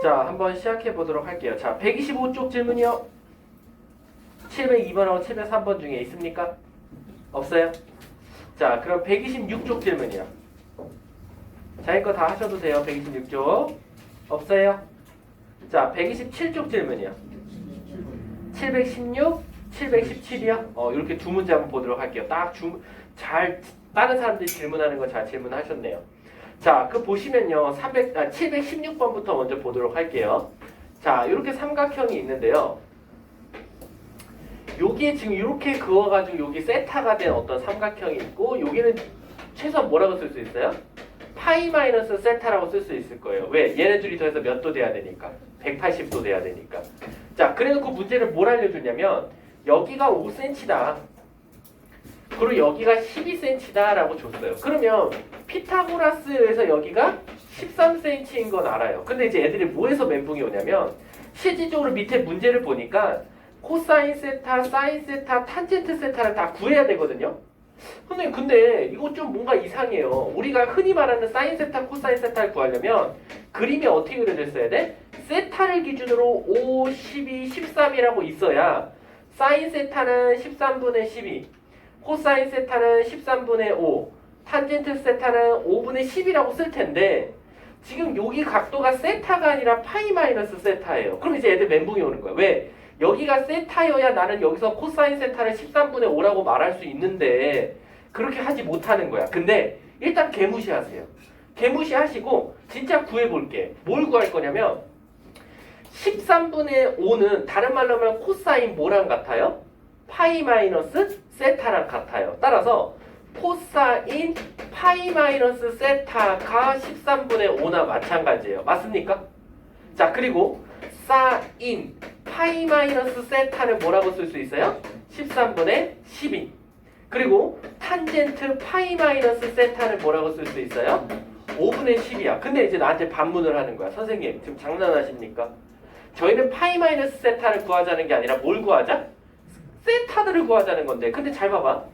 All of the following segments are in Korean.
자, 한번 시작해 보도록 할게요. 자, 125쪽 질문이요. 702번하고 703번 중에 있습니까? 없어요? 자, 그럼 126쪽 질문이요. 자기 거 다 하셔도 돼요. 126쪽. 없어요? 자, 127쪽 질문이요. 716, 717이요. 이렇게 두 문제 한번 보도록 할게요. 다른 사람들이 질문하는 거 잘 질문하셨네요. 자, 그 보시면요. 716번부터 먼저 보도록 할게요. 자, 이렇게 삼각형이 있는데요. 여기에 지금 이렇게 그어가지고 여기 세타가 된 어떤 삼각형이 있고, 여기는 최소한 뭐라고 쓸 수 있어요? 파이 마이너스 세타라고 쓸 수 있을 거예요. 왜? 얘네 둘이 더해서 몇 도 돼야 되니까? 180도 돼야 되니까. 자, 그래놓고 문제를 뭘 알려주냐면, 여기가 5cm다. 그리고 여기가 12cm다 라고 줬어요. 그러면 피타고라스에서 여기가 13cm인 건 알아요. 근데 이제 애들이 뭐에서 멘붕이 오냐면, 실질적으로 밑에 문제를 보니까 코사인 세타, 사인 세타, 탄젠트 세타를 다 구해야 되거든요. 근데 이거 좀 뭔가 이상해요. 우리가 흔히 말하는 사인 세타, 코사인 세타를 구하려면 그림이 어떻게 그려져 있어야 돼? 세타를 기준으로 5, 12, 13이라고 있어야 사인 세타는 13분의 12, 코사인 세타는 13분의 5, 탄젠트 세타는 5분의 10이라고 쓸 텐데, 지금 여기 각도가 세타가 아니라 파이 마이너스 세타예요. 그럼 이제 애들 멘붕이 오는 거야. 왜? 여기가 세타여야 나는 여기서 코사인 세타를 13분의 5라고 말할 수 있는데 그렇게 하지 못하는 거야. 근데 일단 개무시하세요. 개무시하시고 진짜 구해볼게. 뭘 구할 거냐면 13분의 5는 다른 말로 하면 코사인 뭐랑 같아요? 파이 마이너스 세타랑 같아요. 따라서 코사인 파이 마이너스 세타가 13분의 5나 마찬가지예요. 맞습니까? 자, 그리고 사인 파이 마이너스 세타를 뭐라고 쓸 수 있어요? 13분의 12. 그리고 탄젠트 파이 마이너스 세타를 뭐라고 쓸 수 있어요? 5분의 10이야. 근데 이제 나한테 반문을 하는 거야. 선생님, 지금 장난하십니까? 저희는 파이 마이너스 세타를 구하자는 게 아니라 뭘 구하자? 세타들을 구하자는 건데. 근데 잘 봐봐.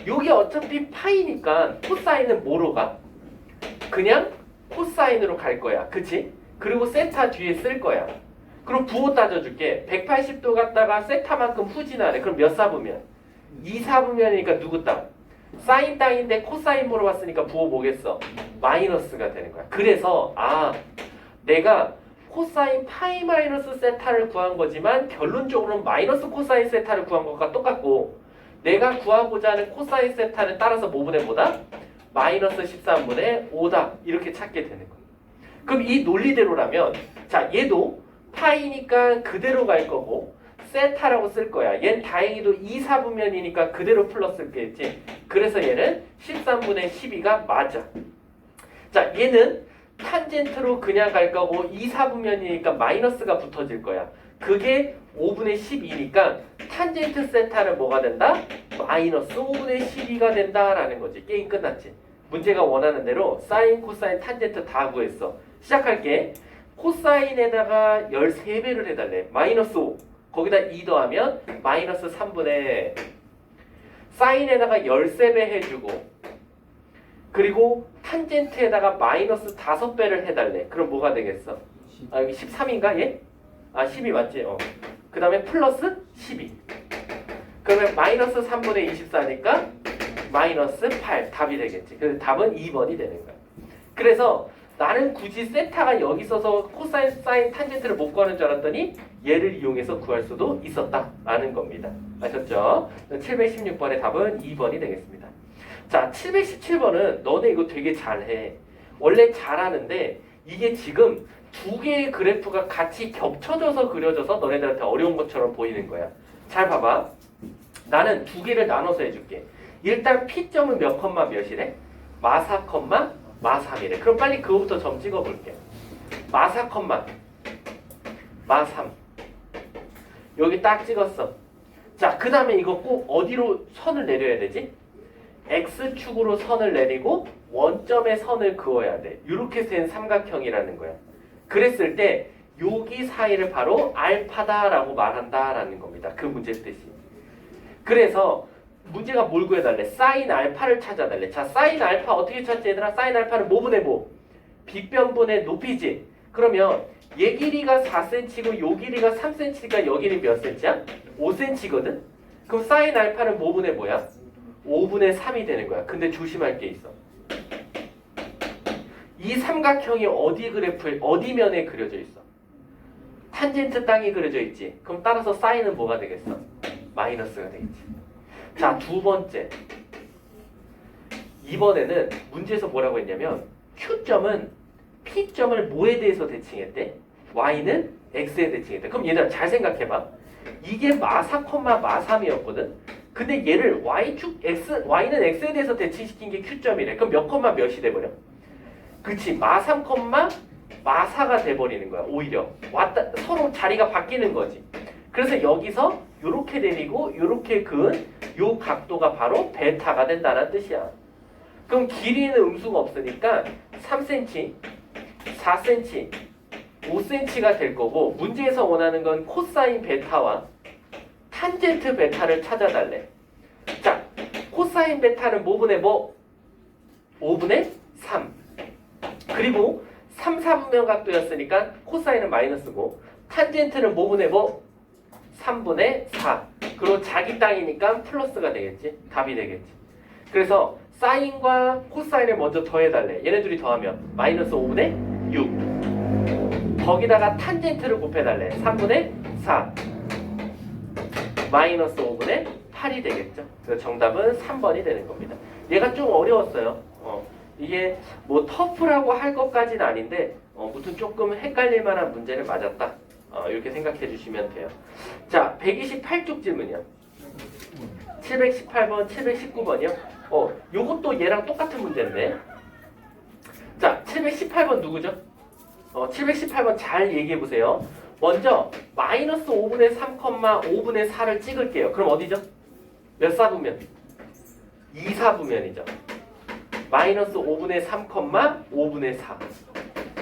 여기 어차피 파이니까 코사인은 뭐로 가? 그냥 코사인으로 갈 거야. 그치? 그리고 세타 뒤에 쓸 거야. 그럼 부호 따져줄게. 180도 갔다가 세타만큼 후진하래. 그럼 몇 사분면? 2사분면이니까 누구 땅? 사인 땅인데 코사인 물어봤으니까 부호 뭐겠어? 마이너스가 되는 거야. 그래서 내가 코사인 파이 마이너스 세타를 구한 거지만 결론적으로는 마이너스 코사인 세타를 구한 것과 똑같고, 내가 구하고자 하는 코사인 세타는 따라서 뭐분의 뭐다? 마이너스 13분의 5다. 이렇게 찾게 되는 거야. 그럼 이 논리대로라면, 자, 얘도 파이니까 그대로 갈 거고 세타라고 쓸 거야. 얘는 다행히도 2사분면이니까 그대로 풀었을겠지. 그래서 얘는 13분의 12가 맞아. 자, 얘는 탄젠트로 그냥 갈 거고 2사분면이니까 마이너스가 붙어질 거야. 그게 5분의 12니까 탄젠트 세타는 뭐가 된다? 마이너스 5분의 12가 된다라는 거지. 게임 끝났지. 문제가 원하는 대로 사인, 코사인, 탄젠트 다 구했어. 시작할게. 코사인에다가 13배를 해달래. 마이너스 5. 거기다 2 더하면 마이너스 3분의 사인에다가 13배 해주고, 그리고 탄젠트에다가 마이너스 5배를 해달래. 그럼 뭐가 되겠어? 여기 13인가 얘? 12 맞지? 그 다음에 플러스 12. 그러면 마이너스 3분의 24니까 마이너스 8 답이 되겠지. 그래서 답은 2번이 되는 거야. 그래서 나는 굳이 세타가 여기 있어서 코사인, 사인, 탄젠트를 못 구하는 줄 알았더니 얘를 이용해서 구할 수도 있었다라는 겁니다. 아셨죠? 716번의 답은 2번이 되겠습니다. 자, 717번은 너네 이거 되게 잘해. 원래 잘하는데 이게 지금 두 개의 그래프가 같이 겹쳐져서 그려져서 너네들한테 어려운 것처럼 보이는 거야. 잘 봐봐. 나는 두 개를 나눠서 해줄게. 일단 P점은 몇 컴마 몇이래? 마4 컴마 마3이래. 그럼 빨리 그거부터 점 찍어볼게. 마4 컴마 마3 여기 딱 찍었어. 자, 그 다음에 이거 꼭 어디로 선을 내려야 되지? X축으로 선을 내리고 원점에 선을 그어야 돼. 이렇게 된 삼각형이라는 거야. 그랬을 때 여기 사이를 바로 알파다라고 말한다라는 겁니다. 그 문제 뜻이. 그래서 문제가 뭘 구해달래? 사인 알파를 찾아달래. 자, 사인 알파 어떻게 찾지 얘들아? 사인 알파는 뭐분의 뭐? 빗변분의 높이지. 그러면 얘 길이가 4cm고 요 길이가 3cm니까 여기는 몇 cm야? 5cm거든? 그럼 사인 알파는 뭐분의 뭐야? 5분의 3이 되는 거야. 근데 조심할 게 있어. 이 삼각형이 어디 그래프에 어디 면에 그려져 있어? 탄젠트 땅이 그려져 있지. 그럼 따라서 사인은 뭐가 되겠어? 마이너스가 되겠지. 자, 두 번째. 이번에는 문제에서 뭐라고 했냐면 Q점은 P점을 뭐에 대해서 대칭했대? Y는 X에 대칭했대. 그럼 얘들아 잘 생각해봐. 이게 마4, 마3이었거든. 근데 얘를 Y축 X, Y는 X에 대해서 대칭시킨 게 Q점이래. 그럼 몇 콤마 몇이 돼버려? 그치, 마3, 마4가 돼버리는 거야. 오히려 왔다 서로 자리가 바뀌는 거지. 그래서 여기서 요렇게 내리고 요렇게 그은 요 각도가 바로 베타가 된다는 뜻이야. 그럼 길이는 음수가 없으니까 3cm, 4cm, 5cm가 될 거고 문제에서 원하는 건 코사인 베타와 탄젠트 베타를 찾아달래. 자, 코사인 베타는 뭐분의 뭐? 5분의 3. 그리고 3, 4분면 각도였으니까 코사인은 마이너스고 탄젠트는 뭐분의 뭐? 3분의 4. 그리고 자기 땅이니까 플러스가 되겠지. 답이 되겠지. 그래서 사인과 코사인을 먼저 더해달래. 얘네 둘이 더하면 마이너스 5분의 6. 거기다가 탄젠트를 곱해달래. 3분의 4. 마이너스 5분의 8이 되겠죠. 그래서 정답은 3번이 되는 겁니다. 얘가 좀 어려웠어요. 이게 뭐 터프라고 할 것까지는 아닌데 무튼 조금 헷갈릴 만한 문제를 맞았다. 이렇게 생각해 주시면 돼요. 자, 128쪽 질문이요. 718번, 719번이요. 요것도 얘랑 똑같은 문제인데. 자, 718번 누구죠? 718번 잘 얘기해 보세요. 먼저 마이너스 5분의 3, 5분의 4를 찍을게요. 그럼 어디죠? 몇 사분면? 2사분면이죠. 마이너스 5분의 3, 5분의 4.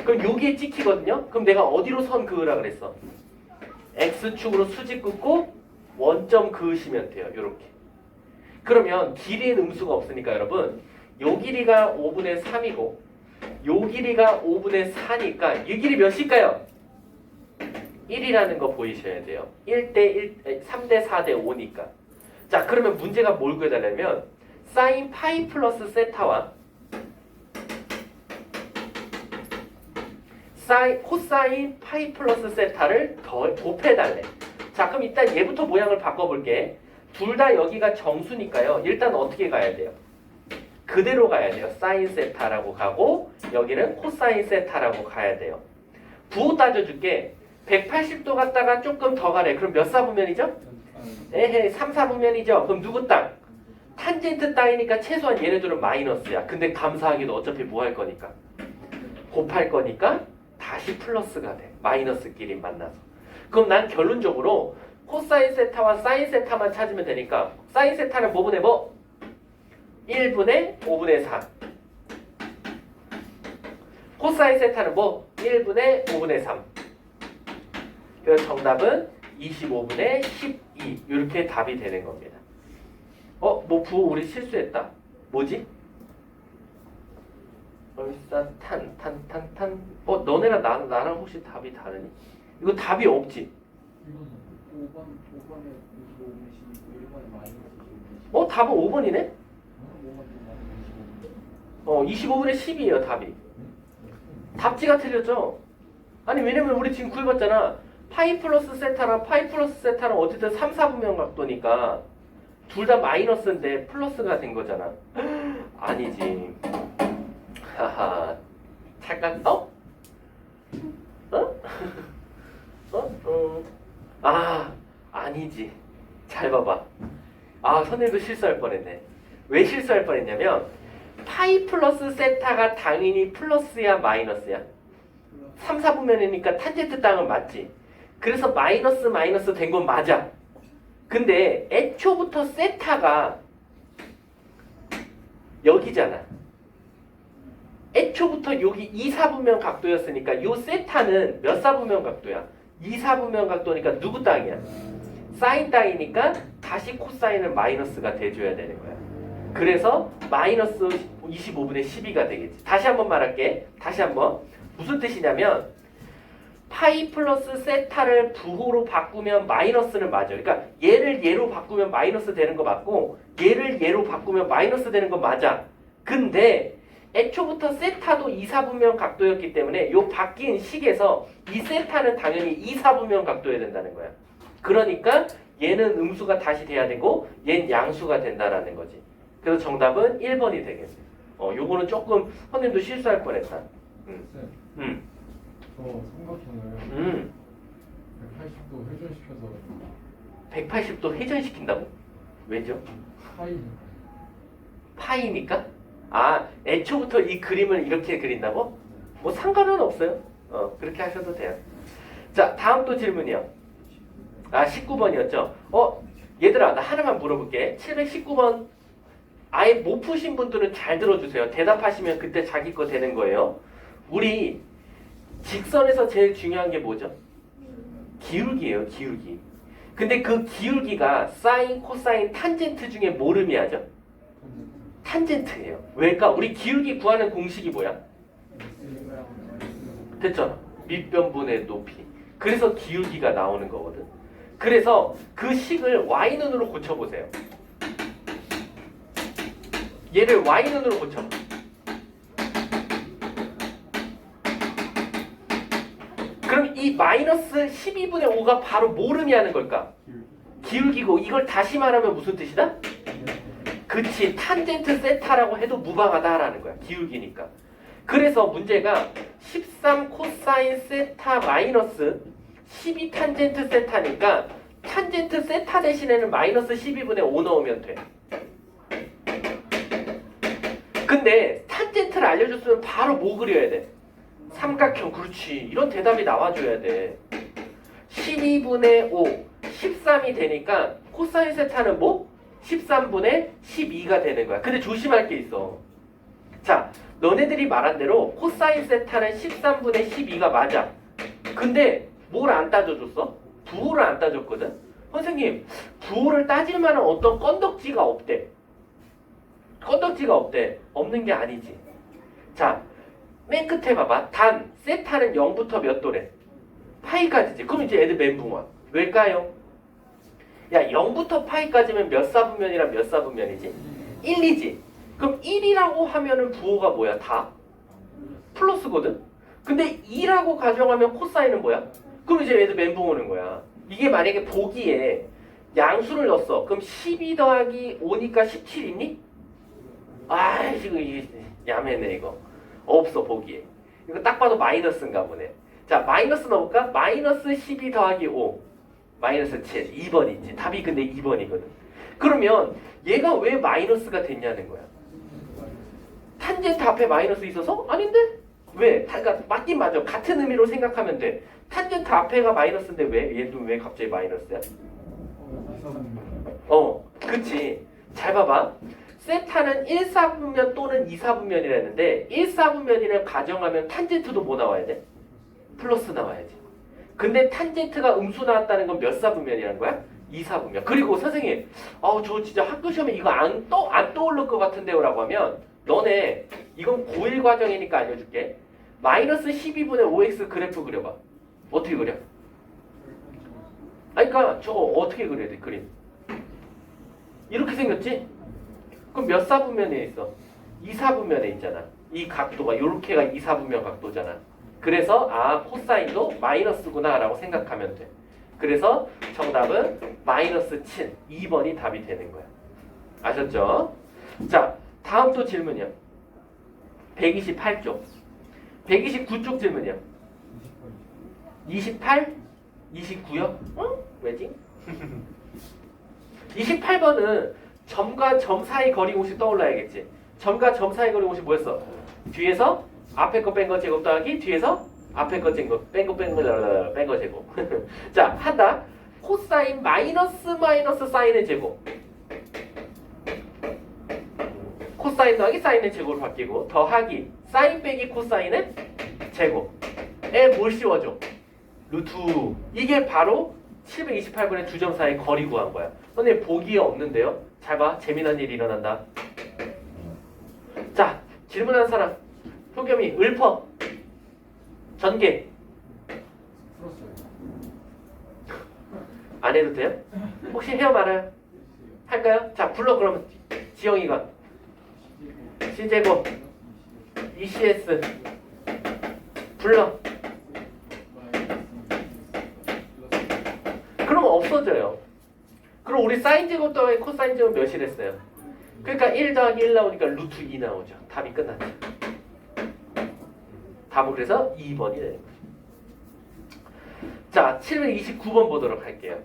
그럼 여기에 찍히거든요. 그럼 내가 어디로 선 그으라 그랬어? X축으로 수직 긋고 원점 그으시면 돼요. 요렇게. 그러면 길이는 음수가 없으니까 여러분 요 길이가 5분의 3이고 요 길이가 5분의 4니까 이 길이 몇일까요? 1이라는 거 보이셔야 돼요. 1대 1, 3대 4대 5니까. 자, 그러면 문제가 뭘 구해달라면 사인 파이 플러스 세타와 코사인 파이 플러스 세타를 더 곱해달래. 자, 그럼 일단 얘부터 모양을 바꿔볼게. 둘 다 여기가 정수니까요. 일단 어떻게 가야 돼요? 그대로 가야 돼요. 사인 세타라고 가고 여기는 코사인 세타라고 가야 돼요. 부호 따져줄게. 180도 갔다가 조금 더 가래. 그럼 몇 사분면이죠? 에헤, 3, 4분면이죠. 그럼 누구 땅? 탄젠트 땅이니까 최소한 얘네들은 마이너스야. 근데 감사하게도 어차피 뭐 할 거니까? 곱할 거니까 다시 플러스가 돼. 마이너스끼리 만나서. 그럼 난 결론적으로 코사인 세타와 사인 세타만 찾으면 되니까 사인 세타는 뭐분의 뭐? 1분의 5분의 4. 코사인 세타는 뭐? 1분의 5분의 3. 그래서 정답은 25분의 12. 이렇게 답이 되는 겁니다. 뭐 부호 우리 실수했다. 뭐지? 탄. 너네랑 나랑 혹시 답이 다르니? 이거 답이 없지? 5번에 25분의 12, 1번에 마이너스 25분의 12. 답은 5번이네? 5번 25분의 12예요 답이. 답지가 틀렸죠? 아니 왜냐면 우리 지금 구해봤잖아. 파이 플러스 세타랑 파이 플러스 세타는 어쨌든 3, 4분면 각도니까 둘 다 마이너스인데 플러스가 된 거잖아. 아니지. 하하. 착각? 아니지. 잘 봐봐. 선생님도 실수할 뻔했네. 왜 실수할 뻔했냐면 파이 플러스 세타가 당연히 플러스야 마이너스야? 3, 4분면이니까 탄젠트 땅은 맞지. 그래서 마이너스 된 건 맞아. 근데 애초부터 세타가 여기잖아. 애초부터 여기 2, 4분면 각도였으니까 요 세타는 몇 사분면 각도야? 2, 4분면 각도니까 누구 땅이야? 사인 땅이니까 다시 코사인은 마이너스가 돼줘야 되는 거야. 그래서 마이너스 25분의 12가 되겠지. 다시 한번 말할게. 다시 한번. 무슨 뜻이냐면 파이 플러스 세타를 부호로 바꾸면 마이너스는 맞아요. 그러니까 얘를 얘로 바꾸면 마이너스 되는 거 맞고 얘를 얘로 바꾸면 마이너스 되는 거 맞아. 근데 애초부터 세타도 2사분면 각도였기 때문에 요 바뀐 식에서 이 세타는 당연히 2사분면 각도여야 된다는 거야. 그러니까 얘는 음수가 다시 돼야 되고 얘는 양수가 된다라는 거지. 그래서 정답은 1번이 되겠네. 요거는 조금 선생님도 실수할 뻔했다. 쌤, 저 삼각형을 180도 회전시켜서 180도 회전시킨다고? 왜죠? 파이 파이니까? 아, 애초부터 이 그림을 이렇게 그린다고? 뭐 상관은 없어요. 그렇게 하셔도 돼요. 자, 다음 또 질문이요. 아, 19번이었죠? 얘들아, 나 하나만 물어볼게. 719번 아예 못 푸신 분들은 잘 들어주세요. 대답하시면 그때 자기 거 되는 거예요. 우리 직선에서 제일 중요한 게 뭐죠? 기울기예요, 기울기. 근데 그 기울기가 사인, 코사인, 탄젠트 중에 뭘 의미하죠? 탄젠트예요. 왜일까? 우리 기울기 구하는 공식이 뭐야? 됐잖아. 밑변분의 높이. 그래서 기울기가 나오는 거거든. 그래서 그 식을 y눈으로 고쳐보세요. 얘를 y눈으로 고쳐. 그럼 이 마이너스 12분의 5가 바로 뭘 의미하는 걸까? 기울기고 이걸 다시 말하면 무슨 뜻이다? 그치, 탄젠트 세타라고 해도 무방하다라는 거야. 기울기니까. 그래서 문제가 13 코사인 세타 마이너스 12 탄젠트 세타니까 탄젠트 세타 대신에는 마이너스 12분의 5 넣으면 돼. 근데 탄젠트를 알려줬으면 바로 뭐 그려야 돼? 삼각형. 그렇지. 이런 대답이 나와줘야 돼. 12분의 5, 13이 되니까 코사인 세타는 뭐? 13분의 12가 되는 거야. 근데 조심할 게 있어. 자, 너네들이 말한 대로 코사인 세타는 13분의 12가 맞아. 근데 뭘 안 따져줬어? 부호를 안 따졌거든? 선생님, 부호를 따질 만한 어떤 건덕지가 없대. 건덕지가 없대. 없는 게 아니지. 자, 맨 끝에 봐봐. 단, 세타는 0부터 몇 도래? 파이까지지. 그럼 이제 애들 멘붕 와. 왜일까요? 야, 0부터 파이까지면 몇 사분면이랑 몇 사분면이지? 1, 2지. 그럼 1이라고 하면은 부호가 뭐야? 다? 플러스거든? 근데 2라고 가정하면 코사인은 뭐야? 그럼 이제 애들 멘붕 오는 거야. 이게 만약에 보기에 양수를 넣었어. 그럼 12 더하기 5니까 17이니? 아, 지금 이게 야매네 이거. 없어, 보기에. 이거 딱 봐도 마이너스인가 보네. 자, 마이너스 넣어볼까? 마이너스 12 더하기 5. 마이너스 7. 2번이지. 답이 근데 2번이거든. 그러면 얘가 왜 마이너스가 됐냐는 거야. 탄젠트 앞에 마이너스 있어서? 아닌데? 왜? 그러니까 맞긴 맞아. 같은 의미로 생각하면 돼. 탄젠트 앞에가 마이너스인데 왜? 얘도 왜 갑자기 마이너스야? 그치. 잘 봐봐. 세타는 1사분면 또는 2사분면이라 했는데 1사분면이라고 가정하면 탄젠트도 뭐 나와야 돼? 플러스 나와야지. 근데 탄젠트가 음수 나왔다는 건 몇 사분면이라는 거야? 2사분면. 그리고 선생님, 저 진짜 학교 시험에 이거 안 떠오를 것 같은데요 라고 하면 너네 이건 고1 과정이니까 알려줄게. 마이너스 12분의 5x 그래프 그려봐. 어떻게 그려? 그러니까 저거 어떻게 그려야 돼? 그림 이렇게 생겼지? 그럼 몇 사분면에 있어? 2사분면에 있잖아. 이 각도가 요렇게가 2사분면 각도잖아. 그래서 코사인도 마이너스구나 라고 생각하면 돼. 그래서 정답은 마이너스 7, 2번이 답이 되는 거야. 아셨죠? 자, 다음 또 질문이요. 128쪽 129쪽 질문이요. 28? 29요? 왜지? 28번은 점과 점 사이 거리 공식 떠올라야겠지. 점과 점 사이 거리 공식 뭐였어? 뒤에서 앞에 거 뺀 거 제곱 더하기 뒤에서 앞에 거 제곱 뺀 거 제곱. 자, 한다. 코사인 마이너스 사인의 제곱. 코사인 더하기 사인의 제곱으로 바뀌고 더하기 사인 빼기 코사인의 제곱에 뭘 씌워줘? 루트. 이게 바로 728분의 두 점 사이 거리 구한 거야. 선생님 보기에 없는데요? 잘 봐. 재미난 일이 일어난다. 자, 질문하는 사람. 효겸이 읊어. 전개. 안 해도 돼요? 혹시 해요 말아요? 할까요? 자 불러 그러면 지영이가 C제곱 ECS 불러. 그러면 없어져요. 그럼 우리 사인 제곱 더하기 코사인 제곱 몇이랬어요? 그러니까 1 더하기 1 나오니까 루트 2 나오죠. 답이 끝났죠. 답은 그래서 2번이 되는 거죠. 자, 729번 보도록 할게요.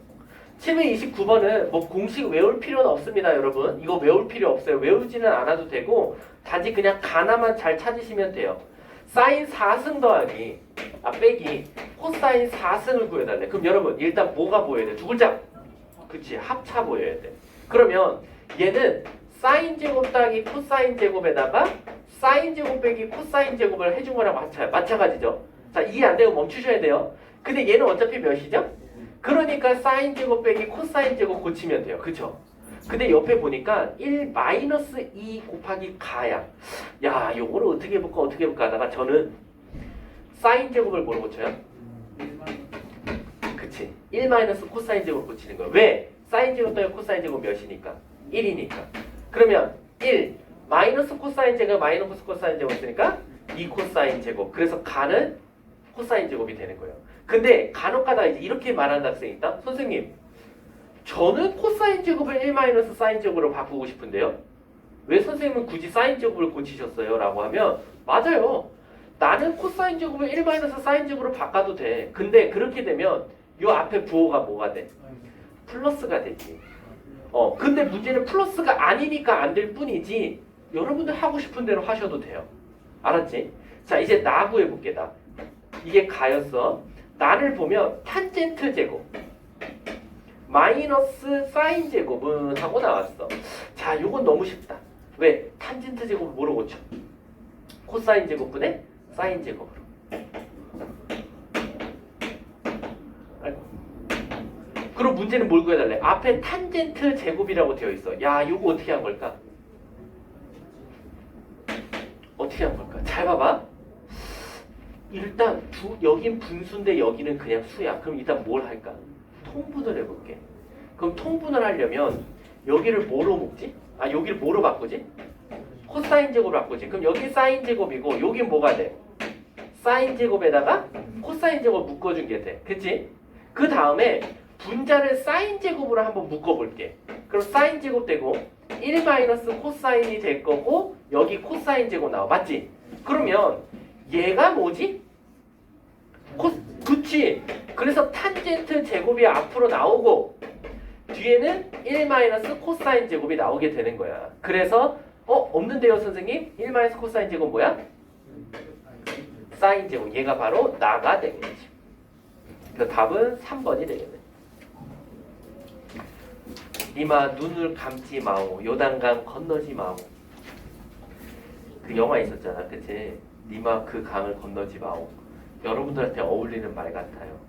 729번은 뭐 공식 외울 필요는 없습니다, 여러분. 이거 외울 필요 없어요. 외우지는 않아도 되고 단지 그냥 가나만 잘 찾으시면 돼요. 사인 4승 더하기 빼기 코사인 4승을 구해달래. 그럼 여러분 일단 뭐가 보여야 돼? 두 글자. 그치, 합차 보여야 돼. 그러면 얘는 사인 제곱 더하기 코사인 제곱에다가 사인 제곱 빼기 코사인 제곱을 해준 거랑 마찬가지죠. 자, 이해 안 되고 멈추셔야 돼요. 근데 얘는 어차피 몇이죠? 그러니까 사인 제곱 빼기 코사인 제곱 고치면 돼요. 그쵸? 근데 옆에 보니까 1 마이너스 2 곱하기 가야. 야, 요거를 어떻게 해볼까 하다가 저는 사인 제곱을 뭐로 고쳐요? 그치. 1 마이너스 코사인 제곱 고치는 거야. 왜? 사인 제곱 더하기 코사인 제곱 몇이니까? 1이니까. 그러면 1 마이너스 코사인 제곱 마이너스 코사인 제곱 쓰니까 2 코사인 제곱. 그래서 가는 코사인 제곱이 되는 거예요. 근데 간혹가다 이제 이렇게 말하는 학생이 있다. 선생님, 저는 코사인 제곱을 1 마이너스 사인 제곱으로 바꾸고 싶은데요. 왜 선생님은 굳이 사인 제곱을 고치셨어요? 라고 하면 맞아요. 나는 코사인 제곱을 1 마이너스 사인 제곱으로 바꿔도 돼. 근데 그렇게 되면 요 앞에 부호가 뭐가 돼? 플러스가 되지. 근데 문제는 플러스가 아니니까 안 될 뿐이지 여러분들 하고 싶은 대로 하셔도 돼요. 알았지? 자, 이제 나 구해볼게. 나. 이게 가였어. 나를 보면 탄젠트 제곱 마이너스 사인 제곱은 하고 나왔어. 자, 요건 너무 쉽다. 왜? 탄젠트 제곱을 뭐로 고쳐? 코사인 제곱분의 사인 제곱으로. 아이고. 그럼 문제는 뭘 구해달래? 앞에 탄젠트 제곱이라고 되어 있어. 야, 요거 어떻게 한 걸까? 어떻게 한 걸까? 잘 봐봐. 일단 여긴 분수인데 여기는 그냥 수야. 그럼 일단 뭘 할까? 통분을 해볼게. 그럼 통분을 하려면 여기를 뭐로 묶지? 여기를 뭐로 바꾸지? 코사인 제곱으로 바꾸지. 그럼 여기 사인 제곱이고 여긴 뭐가 돼? 사인 제곱에다가 코사인 제곱 묶어준 게 돼. 그치? 그 다음에 분자를 사인 제곱으로 한번 묶어볼게. 그럼 사인 제곱 되고 1 마이너스 코사인이 될 거고 여기 코사인 제곱 나와. 맞지? 그러면 얘가 뭐지? 그치. 그래서 탄젠트 제곱이 앞으로 나오고 뒤에는 1 마이너스 코사인 제곱이 나오게 되는 거야. 그래서 없는데요 선생님? 1 마이너스 코사인 제곱 뭐야? 사인 제곱. 얘가 바로 나가 되겠지. 그래서 답은 3번이 되겠네. 니마 눈을 감지 마오 요단강 건너지 마오. 그 영화 있었잖아. 그치? 니마 그 강을 건너지 마오. 여러분들한테 어울리는 말 같아요.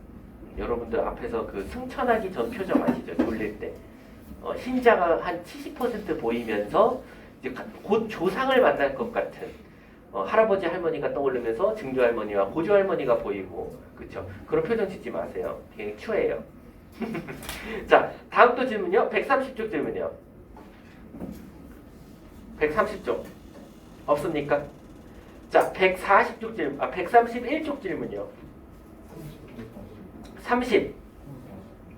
여러분들 앞에서 그 승천하기 전 표정 아시죠? 졸릴 때 흰자가 한 70% 보이면서 이제 곧 조상을 만날 것 같은 할아버지 할머니가 떠오르면서 증조 할머니와 고조 할머니가 보이고, 그렇죠? 그런 표정 짓지 마세요. 굉장히 추해요. 자, 다음 또 질문요. 130쪽 질문이요. 130쪽 없습니까? 자, 140쪽 질문, 131쪽 질문이요. 30,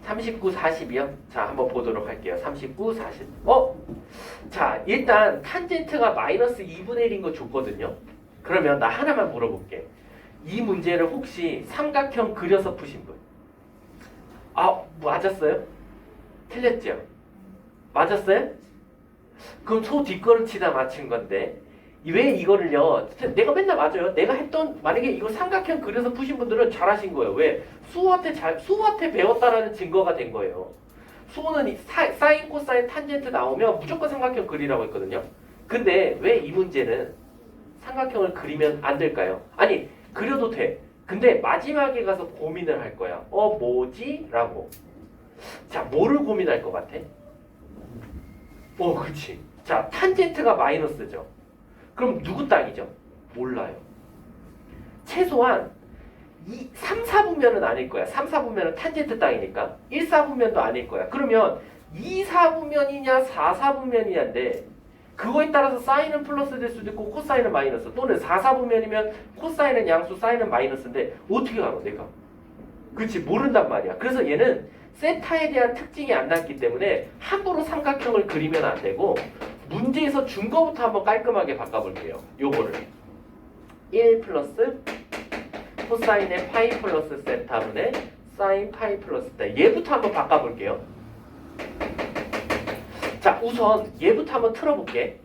39, 40이요. 자, 한번 보도록 할게요. 39, 40. 자, 일단 탄젠트가 마이너스 2분의 1인 거 줬거든요. 그러면 나 하나만 물어볼게. 이 문제를 혹시 삼각형 그려서 푸신 분? 맞았어요? 틀렸죠? 맞았어요? 그럼 소 뒷걸음 치다 맞춘 건데 왜 이거를요? 내가 맨날 맞아요. 내가 했던, 만약에 이거 삼각형 그려서 푸신 분들은 잘하신 거예요. 왜? 수호한테 배웠다라는 증거가 된 거예요. 수호는 사인, 코사인, 탄젠트 나오면 무조건 삼각형 그리라고 했거든요. 근데 왜 이 문제는 삼각형을 그리면 안 될까요? 아니, 그려도 돼. 근데 마지막에 가서 고민을 할 거야. 뭐지? 라고. 자, 뭐를 고민할 것 같아? 그치. 자, 탄젠트가 마이너스죠. 그럼 누구 땅이죠? 몰라요. 최소한 3, 4분면은 아닐 거야. 3, 4분면은 탄젠트 땅이니까. 1, 4분면도 아닐 거야. 그러면 2, 4분면이냐 4, 4분면이냐인데 그거에 따라서 사인은 플러스 될 수도 있고 코사인은 마이너스 또는 4, 4분면이면 코사인은 양수 사인은 마이너스인데 어떻게 알아 내가? 그렇지 모른단 말이야. 그래서 얘는 세타에 대한 특징이 안 났기 때문에 함부로 삼각형을 그리면 안 되고 문제에서 준 거부터 한번 깔끔하게 바꿔볼게요. 요거를 1 플러스 코사인의 파이 플러스 세타분의 사인 파이 플러스 세타 얘부터 한번 바꿔볼게요. 자 우선 얘부터 한번 틀어볼게.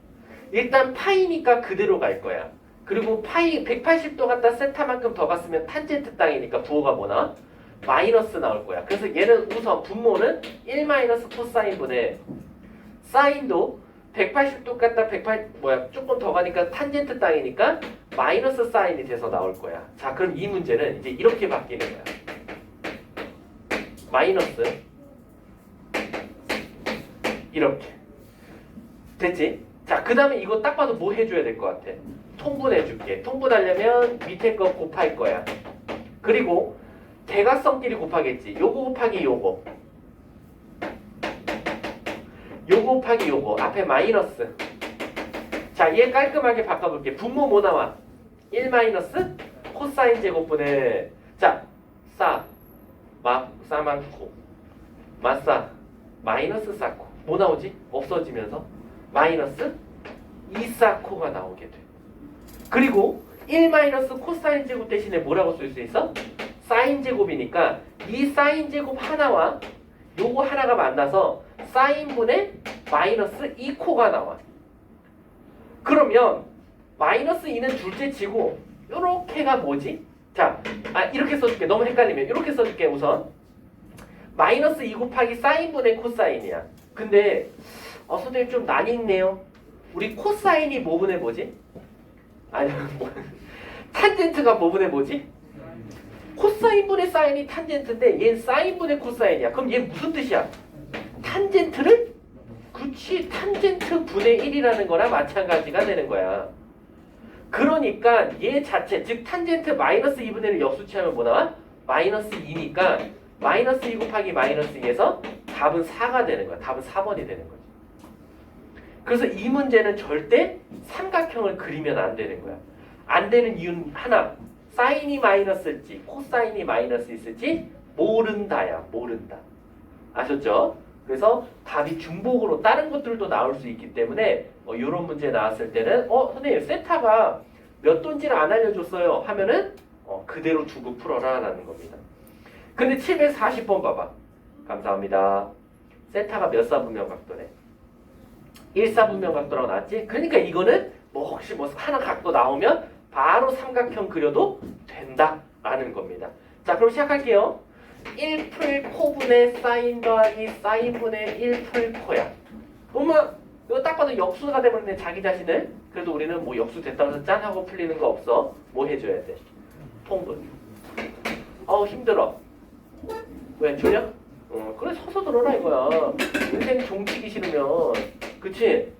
일단 파이니까 그대로 갈 거야. 그리고 파이 180도 갖다 세타만큼 더 갔으면 탄젠트 땅이니까 부호가 뭐나? 마이너스 나올 거야. 그래서 얘는 우선 분모는 1 마이너스 코사인분의 사인도 180도 갖다 조금 더 가니까 탄젠트 땅이니까 마이너스 사인이 돼서 나올 거야. 자 그럼 이 문제는 이제 이렇게 바뀌는 거야. 마이너스 이렇게 됐지? 자 그 다음에 이거 딱 봐도 뭐 해줘야 될 것 같아? 통분해 줄게. 통분하려면 밑에 거 곱할 거야. 그리고 대각선끼리 곱하겠지. 요거 곱하기 요거 곱하기 요거 앞에 마이너스. 자 얘 깔끔하게 바꿔볼게. 분모 뭐 나와? 1 마이너스 코사인 제곱분의 자 싸만코 마싸 마이너스 싸코 뭐 나오지? 없어지면서 마이너스 2싸코가 나오게 돼. 그리고 1 마이너스 코사인 제곱 대신에 뭐라고 쓸 수 있어? 사인 제곱이니까 이 사인 제곱 하나와 요거 하나가 만나서 사인분의 마이너스 2코가 나와. 그러면 마이너스 2는 둘째 치고 요렇게가 뭐지? 자, 이렇게 써줄게. 너무 헷갈리면 이렇게 써줄게. 우선 마이너스 2 곱하기 사인분의 코사인이야. 근데 선생님 좀 나뉘네요. 우리 코사인이 뭐분의 뭐지? 아니 탄젠트가 뭐분의 뭐지? 코사인분의 사인이 탄젠트인데 얘는 사인분의 코사인이야. 그럼 얘 무슨 뜻이야? 탄젠트를? 그치 탄젠트 분의 1이라는 거랑 마찬가지가 되는 거야. 그러니까 얘 자체 즉 탄젠트 마이너스 2분의 1을 역수치하면 뭐 나와? 마이너스 2니까 마이너스 2 곱하기 마이너스 2에서 답은 4가 되는 거야. 답은 4번이 되는 거지. 그래서 이 문제는 절대 삼각형을 그리면 안 되는 거야. 안 되는 이유는 하나. 사인이 마이너스일지 코사인이 마이너스 있을지 모른다야. 모른다. 아셨죠? 그래서 답이 중복으로 다른 것들도 나올 수 있기 때문에 이런 문제 나왔을 때는 선생님 세타가 몇 도인지를 안 알려줬어요 하면은 그대로 두고 풀어라 라는 겁니다. 근데 740번 봐봐. 감사합니다. 세타가 몇 사분면 각도래? 1사분면 각도라고 나왔지? 그러니까 이거는 뭐 혹시 뭐 하나 각도 나오면 바로 삼각형 그려도 된다라는 겁니다. 자 그럼 시작할게요. 1풀 코분의 사인 더하기 사인분의 1풀 코야. 엄마 이거 딱 봐도 역수가 되면 자기 자신을 그래도 우리는 뭐 역수 됐다고 해서 짠 하고 풀리는 거 없어. 뭐 해줘야 돼? 통분. 힘들어. 왜 졸려? 그래 서서 들어라 이거야. 인생 종치기 싫으면 그치?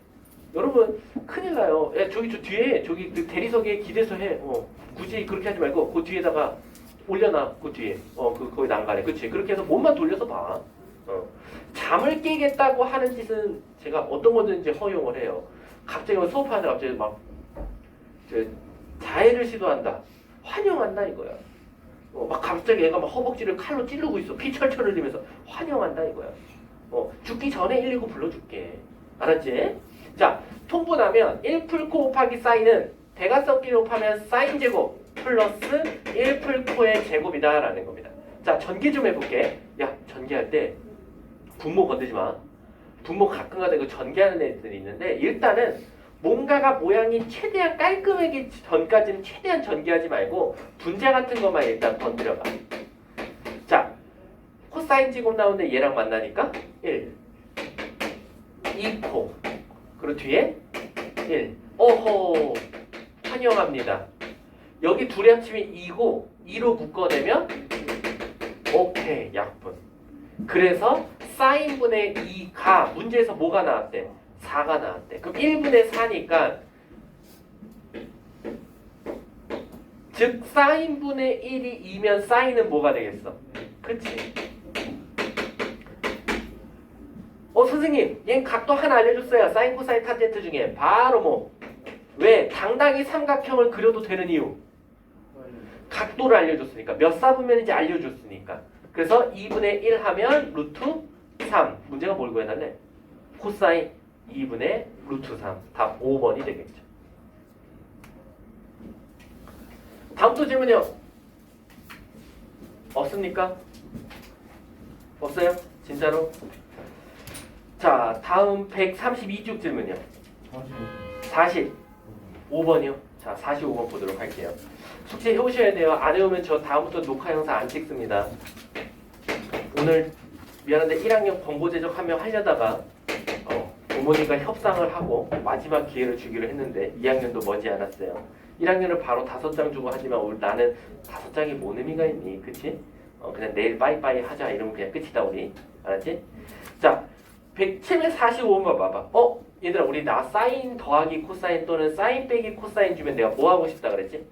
여러분 큰일 나요. 야 저기 저 뒤에 저기 그 대리석에 기대서 해. 굳이 그렇게 하지 말고 그 뒤에다가 올려놔. 그 뒤에 거기 난간에 그치? 그렇게 해서 몸만 돌려서 봐. 잠을 깨겠다고 하는 짓은 제가 어떤 거든지 허용을 해요. 갑자기 수업하는데 갑자기 막 자해를 시도한다. 환영한다 이거야. 막 갑자기 얘가 막 허벅지를 칼로 찌르고 있어. 피 철철 흘리면서 환영한다 이거야. 죽기 전에 119 불러줄게. 알았지? 자, 통분하면 1풀코 곱하기 사인은 대각선끼리 곱하면 사인 제곱 플러스 1풀코의 제곱이다 라는 겁니다. 자, 전개 좀 해볼게. 야, 전개할 때 분모 건드지 마. 분모 가끔가다 이거 전개하는 애들이 있는데 일단은 뭔가가 모양이 최대한 깔끔하기 전까지는 최대한 전개하지 말고 분자 같은 것만 일단 건드려봐. 자, 코사인 제곱 나오는데 얘랑 만나니까 1 2코 그리고 뒤에 1 오호 환영합니다. 여기 둘이 합치면 2고 2로 묶어내면 오케이 약분. 그래서 사인분의 2가 문제에서 뭐가 나왔대? 4가 나왔대. 그럼 1분의 4니까 즉 즉 사인분의 1이 2면 사인은 뭐가 되겠어? 그치? 선생님 얘는 각도 하나 알려줬어요. 사인 코사인 탄젠트 중에 바로 뭐 왜? 당당히 삼각형을 그려도 되는 이유 각도를 알려줬으니까 몇 사분면인지 알려줬으니까. 그래서 2분의 1 하면 루트 3. 문제가 뭘 구해달래? 코사인 2분의 루트 3. 답 5번이 되겠죠. 다음 또 질문이요. 없습니까? 없어요? 진짜로? 자, 다음 132쪽 질문이요. 45번이요. 자, 45번 보도록 할게요. 숙제 해오셔야 돼요. 안 해오면 저 다음부터 녹화 영상 안 찍습니다. 오늘 미안한데 1학년 권고 제적하며 하려다가 부모님과 협상을 하고 마지막 기회를 주기로 했는데 2학년도 머지않았어요. 1학년은 바로 5장 주고 하지만 오늘 나는 5장이 뭔 의미가 있니? 그치? 그냥 내일 빠이빠이 하자 이러면 그냥 끝이다 우리. 알았지? 자, 145번 봐봐. 얘들아 우리 나 사인 더하기 코사인 또는 사인 빼기 코사인 주면 내가 뭐 하고 싶다 그랬지?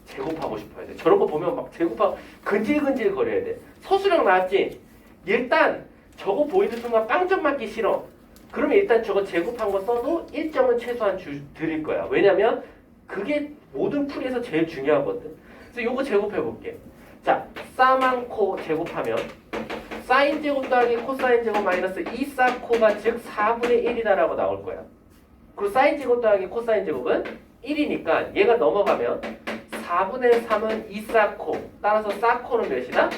제곱하고 싶어야 돼. 저런 거 보면 막 제곱하고 근질근질 거려야 돼. 서술형 나왔지? 일단 저거 보이는 순간 빵점 맞기 싫어. 그러면 일단 저거 제곱한 거 써도 1점은 최소한 드릴 거야. 왜냐면 그게 모든 풀이에서 제일 중요하거든. 그래서 요거 제곱해 볼게. 자, 사만코 제곱하면 사인 제곱 더하기 코사인 제곱 마이너스 2사코가 즉 4분의 1이다라고 나올 거야. 그리고 사인 제곱 더하기 코사인 제곱은 1이니까 얘가 넘어가면 4분의 3은 2사코. 따라서 사코는 몇이다?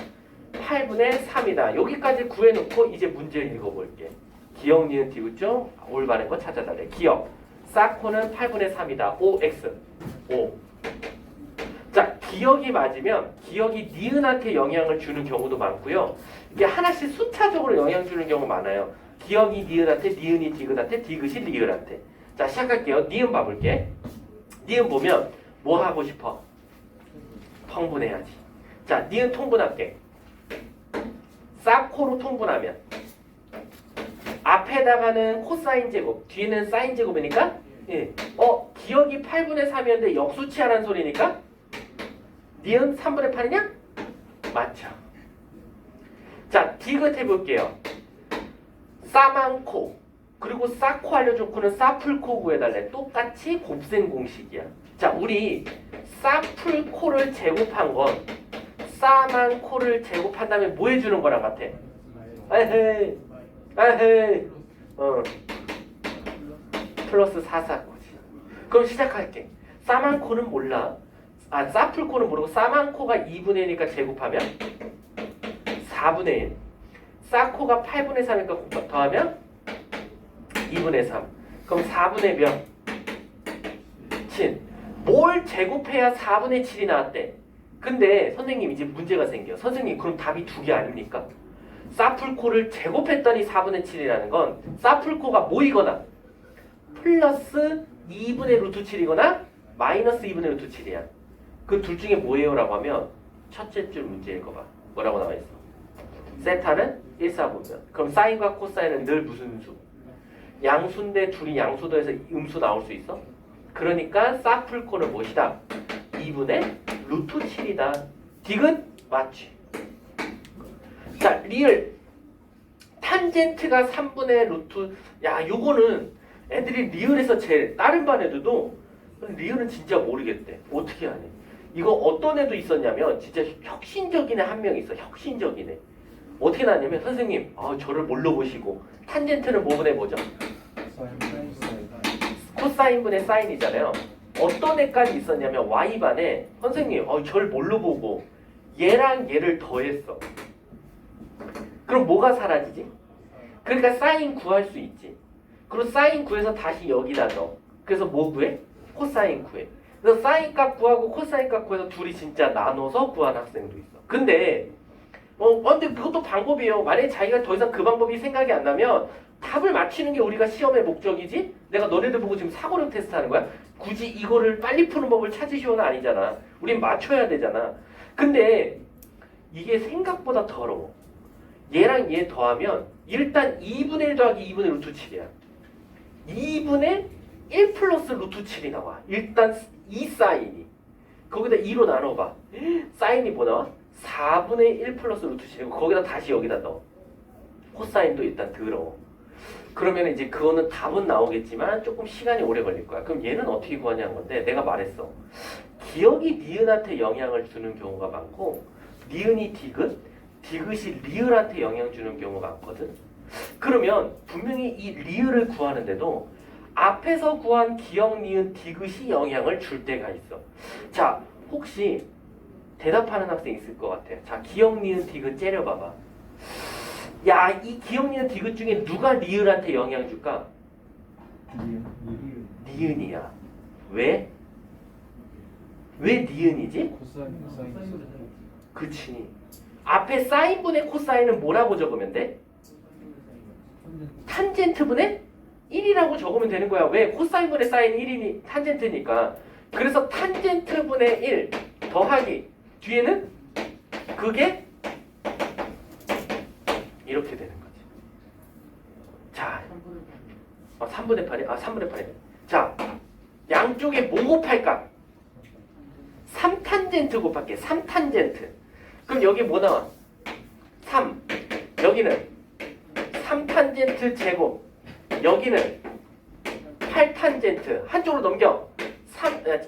8분의 3이다. 여기까지 구해놓고 이제 문제를 읽어볼게. 기억, 니은, 디귿죠? 올바른 거 찾아달래. 기억. 사코는 8분의 3이다. OX. 5. 자, 기억이 맞으면 기억이 니은한테 영향을 주는 경우도 많고요. 이게 하나씩 순차적으로 영향 주는 경우 많아요. 기억이 니은한테, 니은이 디귿한테, 디귿이 리을한테. 자, 시작할게요. 니은 봐볼게. 니은 보면 뭐 하고 싶어? 통분해야지. 자, 니은 통분할게. 사코로 통분하면 앞에다가는 코사인 제곱, 뒤에는 사인 제곱이니까 예. 기억이 8분의 3이었는데 역수치하라는 소리니까 니은 3분의 8이냐? 맞죠. 자, 디귿 해볼게요. 사만코 그리고 사코 알려줬고는 사풀코 구해달래. 똑같이 곱셈 공식이야. 자, 우리 사풀코를 제곱한 건 사만코를 제곱한 다음에 뭐 해주는 거랑 같아? 에헤이 플러스 4사코지. 그럼 시작할게. 사만코는 몰라. 사풀코는 모르고 사만코가 2분의 1이니까 제곱하면 4분의 1. 사코가 8분의 3이니까 더하면 2분의 3. 그럼 4분의 몇? 7. 뭘 제곱해야 4분의 7이 나왔대? 근데 선생님 이제 문제가 생겨. 선생님 그럼 답이 두 개 아닙니까? 사풀코를 제곱했더니 4분의 7이라는 건 사풀코가 뭐이거나 플러스 2분의 루트 7이거나 마이너스 2분의 루트 7이야. 그 둘 중에 뭐예요? 라고 하면 첫째 줄 문제 읽어봐. 뭐라고 나와있어? 세타는 1사분면. 그럼 사인과 코사인은 늘 무슨 수? 양수인데 둘이 양수도해서 음수 나올 수 있어? 그러니까 사풀코는 무엇이다? 2분의 루트 7이다. 디귿? 맞지. 자, 리을. 탄젠트가 3분의 루트. 야, 요거는 애들이 리을에서 제일 다른 반 애들도 리을은 진짜 모르겠대. 어떻게 하니? 이거 어떤 애도 있었냐면 진짜 혁신적인 애 한 명 있어. 혁신적인 애. 어떻게 나왔냐면 선생님 저를 뭘로 보시고 탄젠트는 뭐 분의 뭐죠? 코사인분의 사인이잖아요. 어떤 애까지 있었냐면 Y반에 선생님 저를 뭘로 보고 얘랑 얘를 더했어. 그럼 뭐가 사라지지? 그러니까 사인 구할 수 있지. 그리고 사인 구해서 다시 여기다 넣어. 그래서 뭐 구해? 코사인 구해. 그래서 사인 값 구하고 코사인 값 구해서 둘이 진짜 나눠서 구한 학생도 있어. 근데 근데 그것도 방법이에요. 만약에 자기가 더 이상 그 방법이 생각이 안 나면 답을 맞히는 게 우리가 시험의 목적이지? 내가 너네들 보고 지금 사고력 테스트 하는 거야? 굳이 이거를 빨리 푸는 법을 찾으시오는 아니잖아. 우린 맞춰야 되잖아. 근데 이게 생각보다 더러워. 얘랑 얘 더하면 일단 2분의 1 더하기 2분의 루트 7이야. 2분의 1 플러스 루트 7이 나와. 일단 2사인이. 거기다 2로 나눠봐. 사인이 뭐 나와? 4분의 1 플러스 루트 7이고 거기다 다시 여기다 넣어. 코사인도 일단 더러워. 그러면 이제 그거는 답은 나오겠지만 조금 시간이 오래 걸릴 거야. 그럼 얘는 어떻게 구하냐는 건데 내가 말했어. 기억이 니은한테 영향을 주는 경우가 많고 니은이 디귿, 디귿이 리을한테 영향 주는 경우가 많거든. 그러면 분명히 이 리을을 구하는데도 앞에서 구한 기억, 니은, 디귿이 영향을 줄 때가 있어. 자, 혹시 대답하는 학생 있을 것 같아. 자, 기억, 니은, 디귿 째려봐봐. 야, 이 기억, 니은, 디귿 중에 누가 리을한테 영향 줄까? 니은이야. 왜? 왜 니은이지? 코사인. 그치. 앞에 사인분의 코사인은 뭐라고 적으면 돼? 탄젠트분의 1이라고 적으면 되는 거야. 왜? 코사인분의 사인 1이니 탄젠트니까. 그래서 탄젠트분의 1 더하기 뒤에는 그게 이렇게 되는 거지. 자, 3분의 8이? 3분의 8이네. 자, 양쪽에 뭐 곱할까? 3탄젠트 곱할게. 3탄젠트. 그럼 여기 뭐 나와? 3. 여기는 3탄젠트 제곱. 여기는 8탄젠트. 한쪽으로 넘겨.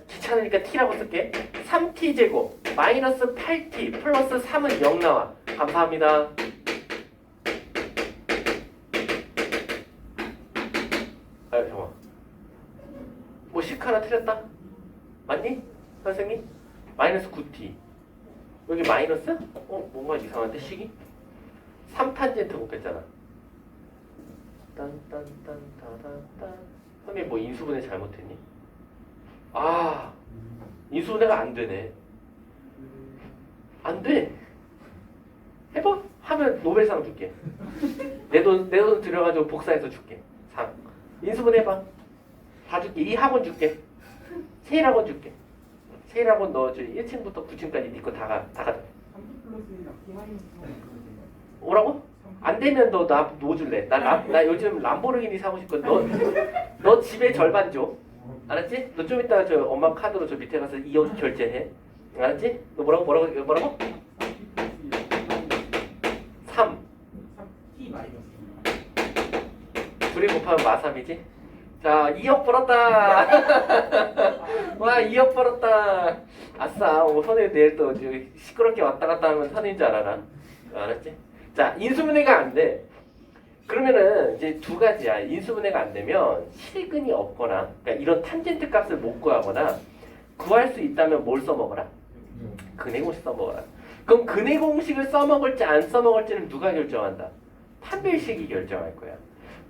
귀찮으니까 t라고 쓸게. 3t 제곱 마이너스 8t 플러스 3은 0 나와. 감사합니다. 아유, 잠깐만. 뭐 식 하나 틀렸다? 맞니? 선생님? 마이너스 9t. 여기 마이너스? 뭔가 이상한데 식이? 3탄젠트 곱했잖아. 딴딴딴따단딴. 선생님 뭐 인수분해 잘못했니? 인수분해가 안 되네. 안 돼. 해봐. 하면 노벨상 줄게. 내 돈 들여가지고 복사해서 줄게. 상. 인수분해 해봐. 다 줄게. 이 학원 줄게. 세일 학원 줄게. 세일 학원 너 1층부터 9층까지 네 거 다 가져. 오라고? 안 되면 너 뭐 줄래? 나 요즘 람보르기니 사고 싶거든. 너 집에 절반 줘. 알았지? 너 좀 이따 저 엄마 카드로 저 밑에 가서 2억 결제해. 알았지? 너 뭐라고? 3. 둘이 곱하면 마3이지? 자, 2억 벌었다. 와, 2억 벌었다. 아싸. 선생님 내일 또 시끄럽게 왔다 갔다 하면 선생님 줄 알아라. 알았지? 자, 인수분해가 안 돼. 그러면은 이제 두 가지야. 인수분해가 안 되면 실근이 없거나, 그러니까 이런 탄젠트 값을 못 구하거나, 구할 수 있다면 뭘 써먹어라? 근해 공식 써먹어라. 그럼 근해 공식을 써먹을지 안 써먹을지는 누가 결정한다? 판별식이 결정할 거야.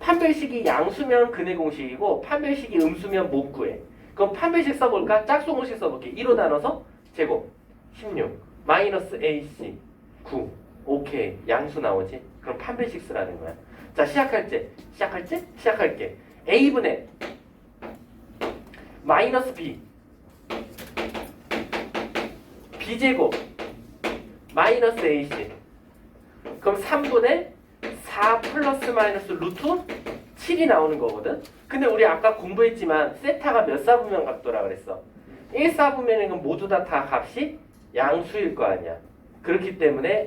판별식이 양수면 근해 공식이고 판별식이 음수면 못 구해. 그럼 판별식 써볼까? 짝수 공식 써볼게. 2로 나눠서 제곱 16 마이너스 AC 9. 오케이. 양수 나오지? 그럼 판별식 쓰라는 거야. 자, 시작할게. A분의 마이너스 B B제곱 마이너스 AC. 그럼 3분의 4 플러스 마이너스 루트 7이 나오는 거거든. 근데 우리 아까 공부했지만 세타가 몇 사분면 각도라 그랬어? 1사분면은 모두 다 값이 양수일 거 아니야. 그렇기 때문에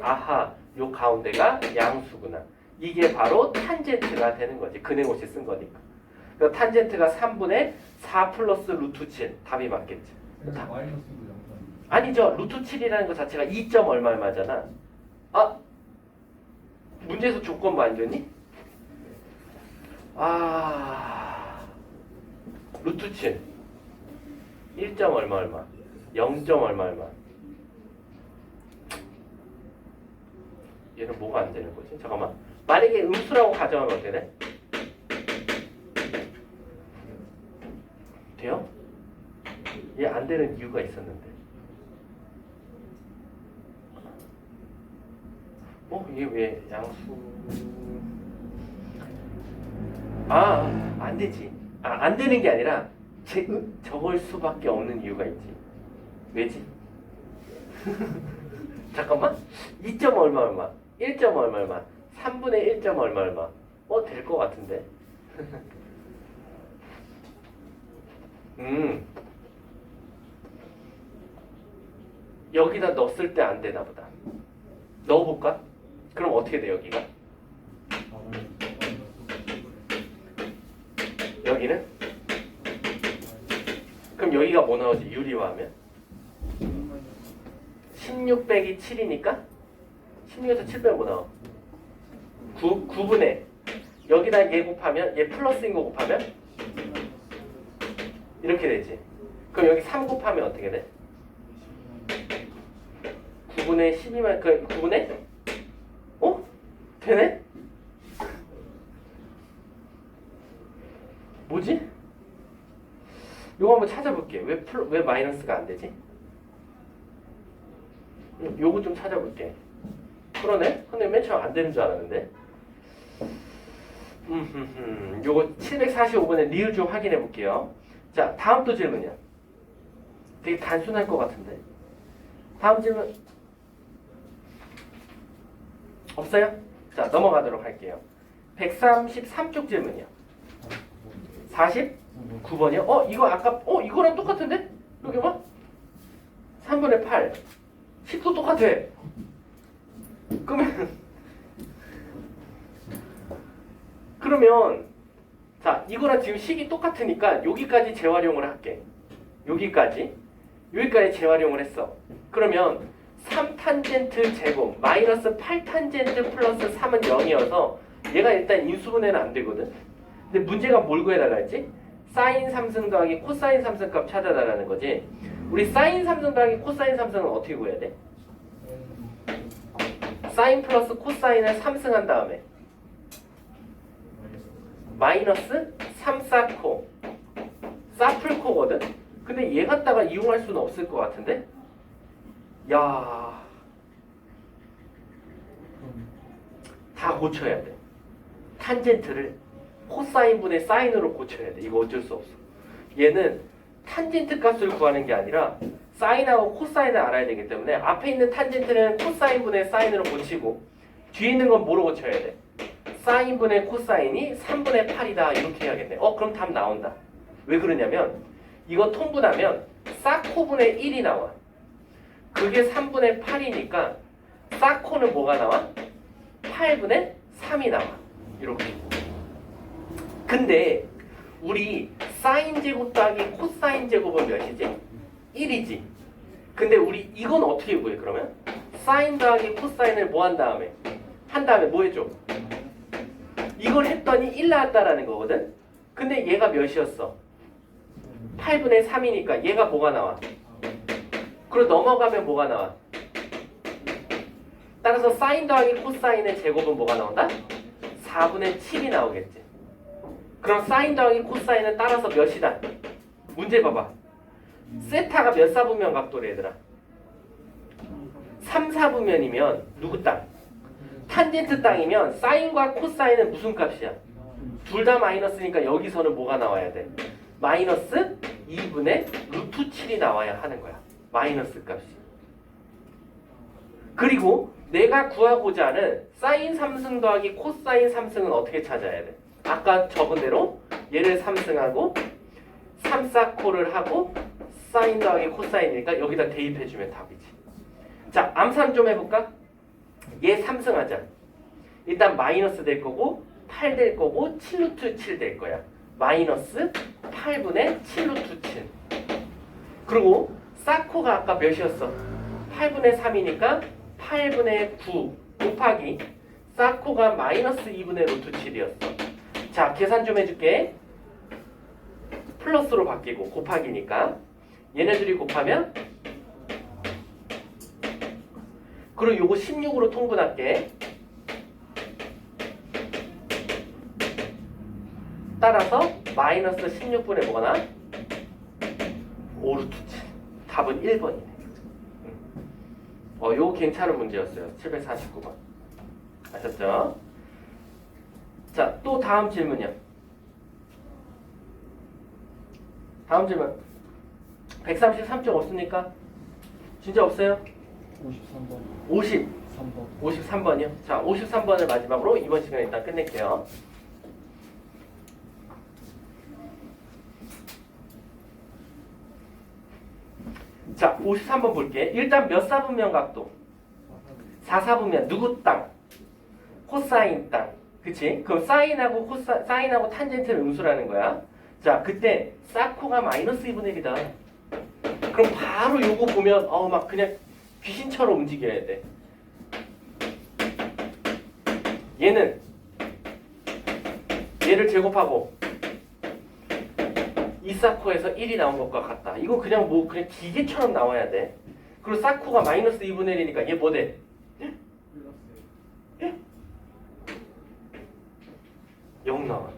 요 가운데가 양수구나. 이게 바로 탄젠트가 되는 거지. 근해 공식 쓴 거니까. 그러니까 탄젠트가 3분의 4 플러스 루트 7. 답이 맞겠지. 마이너스도 0. 아니죠. 루트 7이라는 것 자체가 2. 얼마잖아. 문제에서 조건 뭐 안 줬니? 루트 7 1. 얼마 0. 얼마 얘는 뭐가 안 되는 거지? 잠깐만. 만약에 음수라고 가정하면 어떻게 돼? 돼요? 얘 안 되는 이유가 있었는데. 얘 왜 양수? 안 되지. 안 되는 게 아니라 적을 수밖에 없는 이유가 있지. 왜지? 잠깐만. 2. 얼마 1. 얼마 3분의 1. 얼마 될 것 같은데. 여기다 넣었을 때 안 되나 보다. 넣어볼까? 그럼 어떻게 돼 여기가? 여기는? 그럼 여기가 뭐 나오지? 유리화하면? 16 빼기 7이니까 16에서 7 빼면 뭐 나와? 9분의 여기다 얘 곱하면 얘 플러스인 거 곱하면 이렇게 되지. 그럼 여기 3 곱하면 어떻게 돼? 9분의 12만 그 9분의? 어? 되네? 뭐지? 요거 한번 찾아볼게. 왜 마이너스가 안 되지? 요거 좀 찾아볼게. 그러네? 근데 맨 처음 안 되는 줄 알았는데. 요거 745번에 리을 좀 확인해 볼게요. 자, 다음 또 질문이야. 되게 단순할 것 같은데. 다음 질문. 없어요? 자, 넘어가도록 할게요. 133쪽 질문이요. 49번이요? 이거 아까, 이거랑 똑같은데? 여기 봐. 3분의 8. 10도 똑같아. 그러면, 자, 이거랑 지금 식이 똑같으니까 여기까지 재활용을 할게. 여기까지 재활용을 했어. 그러면 3탄젠트 제곱 마이너스 8탄젠트 플러스 3은 0이어서 얘가 일단 인수분해는 안 되거든. 근데 문제가 뭘 구해달라 했지? 사인 3승 더하기 코사인 3승 값 찾아달라는 거지. 우리 사인 3승 더하기 코사인 3승은 어떻게 구해야 돼? 사인 플러스 코사인을 3승 한 다음에 마이너스 3 사코 사풀코거든? 근데 얘 갖다가 이용할 수는 없을 것 같은데? 야, 다 고쳐야 돼. 탄젠트를 코사인분의 사인으로 고쳐야 돼. 이거 어쩔 수 없어. 얘는 탄젠트 값을 구하는 게 아니라 사인하고 코사인을 알아야 되기 때문에 앞에 있는 탄젠트는 코사인분의 사인으로 고치고 뒤에 있는 건 뭐로 고쳐야 돼? 사인분의 코사인이 3분의 8이다. 이렇게 해야겠네. 그럼 답 나온다. 왜 그러냐면 이거 통분하면 사코분의 1이 나와. 그게 3분의 8이니까 사코는 뭐가 나와? 8분의 3이 나와. 이렇게. 근데 우리 사인 제곱 더하기 코사인 제곱은 몇이지? 1이지. 근데 우리 이건 어떻게 구해 그러면? 사인 더하기 코사인을 뭐 한 다음에? 한 다음에 뭐 해줘? 이걸 했더니 1 나왔다라는 거거든? 근데 얘가 몇이었어? 8분의 3이니까 얘가 뭐가 나와? 그리고 넘어가면 뭐가 나와? 따라서 사인 더하기 코사인의 제곱은 뭐가 나온다? 4분의 7이 나오겠지. 그럼 사인 더하기 코사인은 따라서 몇이다? 문제 봐봐. 세타가 몇 사분면 각도래 얘들아? 3, 4분면이면 누구 땅? 탄젠트 땅이면 사인과 코사인은 무슨 값이야? 둘 다 마이너스니까 여기서는 뭐가 나와야 돼? 마이너스 2분의 루트 7이 나와야 하는 거야. 마이너스 값이. 그리고 내가 구하고자 하는 사인 3승 더하기 코사인 3승은 어떻게 찾아야 돼? 아까 적은 대로 얘를 3승하고 3, 4코를 하고 사인 더하기 코사인이니까 여기다 대입해주면 답이지. 자, 암산 좀 해볼까? 얘 3승하자. 일단 마이너스 될 거고 8 될 거고 7루트 7 될 거야. 마이너스 8분의 7루트 7. 그리고 사코가 아까 몇이었어? 8분의 3이니까 8분의 9 곱하기 사코가 마이너스 2분의 루트 7이었어. 자, 계산 좀 해줄게. 플러스로 바뀌고 곱하기니까 얘네들이 곱하면 그리고 요거 16으로 통분할게. 따라서 마이너스 16분의 뭐가 나? 5루트 7. 답은 1번이네. 요거 괜찮은 문제였어요. 749번. 아셨죠? 자, 또 다음 질문이요. 다음 질문. 133쪽 없습니까? 진짜 없어요? 53번. 53번이요? 자, 53번을 마지막으로 이번 시간에 일단 끝낼게요. 자, 53번 볼게. 일단 몇 사분면 각도? 4사분면 누구 땅? 코사인 땅. 그치? 그럼 사인하고 탄젠트는 음수라는 거야. 자, 그때 사코가 마이너스 2분의 1이다. 그럼 바로 요거 보면 막 그냥 귀신처럼 움직여야 돼. 얘는 얘를 제곱하고 이 사코에서 1이 나온 것과 같다. 이거 그냥 그냥 기계처럼 나와야 돼. 그리고 사코가 마이너스 2분의 1이니까 얘 뭐 돼? 플러스 0 나와.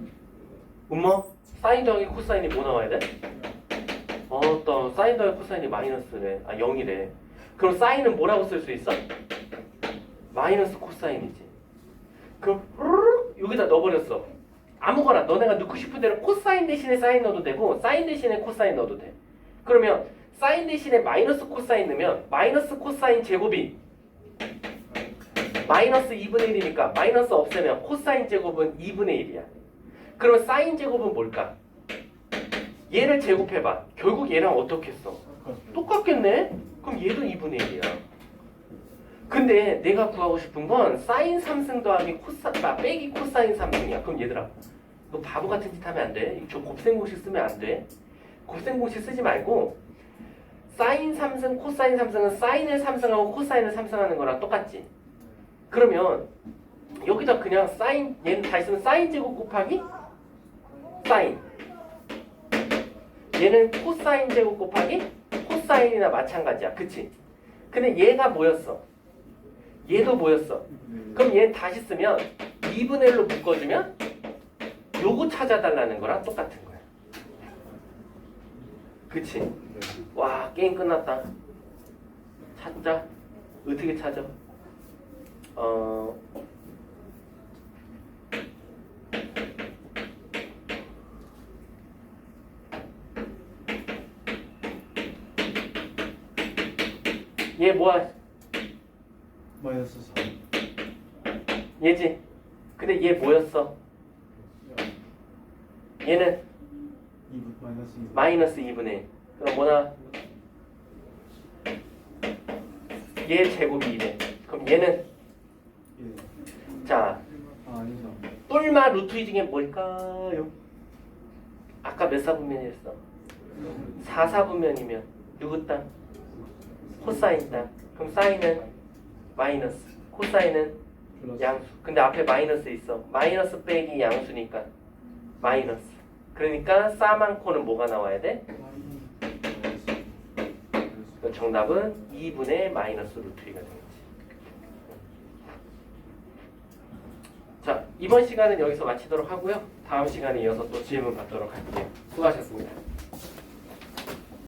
엄마? 사인 더하기 코사인이 뭐 나와야 돼? 또 사인 더하기 코사인이 마이너스래. 0이래. 그럼 사인은 뭐라고 쓸 수 있어? 마이너스 코사인이지. 그럼 여기다 넣어버렸어. 아무거나 너네가 넣고 싶은 대로 코사인 대신에 사인 넣어도 되고 사인 대신에 코사인 넣어도 돼. 그러면 사인 대신에 마이너스 코사인 넣으면 마이너스 코사인 제곱이 마이너스 2분의 1이니까 마이너스 없애면 코사인 제곱은 2분의 1이야. 그러면 사인 제곱은 뭘까? 얘를 제곱해봐. 결국 얘랑 어떻게 써? 똑같겠네? 그럼 얘도 2분의 1이야. 근데 내가 구하고 싶은 건 사인 3승 더하기 빼기 코사인 3승이야. 그럼 얘들아, 너 바보 같은 짓 하면 안 돼. 저 곱셈공식 쓰면 안 돼. 곱셈공식 쓰지 말고 사인 3승, 코사인 3승은 사인을 3승하고 코사인을 3승하는 거랑 똑같지. 그러면 여기다 그냥 사인, 얘는 다시 쓰면 사인 제곱 곱하기 사인. 얘는 코사인 제곱 곱하기 코사인이나 마찬가지야. 그치? 근데 얘가 뭐였어? 얘도 뭐였어? 그럼 얘는 다시 쓰면 2분의 1로 묶어주면 요거 찾아달라는 거랑 똑같은 거야. 그치? 와, 게임 끝났다. 찾자. 어떻게 찾아? 얘 뭐야? 마이너스 4. 얘지? 근데 얘 뭐였어? 얘는 2분 마이너스 2분. 마이너스 2분의 1. 그럼 뭐나? 얘 제곱이 이래. 그럼 얘는? 예. 자, 아니죠. 뿔마 루트 2 중에 뭘까요? 아까 몇 사분면이었어? 4사분면이면 누구 땅? 코사인 땅. 그럼 사인은 마이너스, 코사인은 플러스. 양수. 근데 앞에 마이너스 있어. 마이너스 빼기 양수니까 마이너스. 그러니까 싸만코는 뭐가 나와야 돼? 그 정답은 2분의 마이너스 루트 2가 되겠지. 자, 이번 시간은 여기서 마치도록 하고요. 다음 시간에 이어서 또 질문 받도록 할게요. 수고하셨습니다.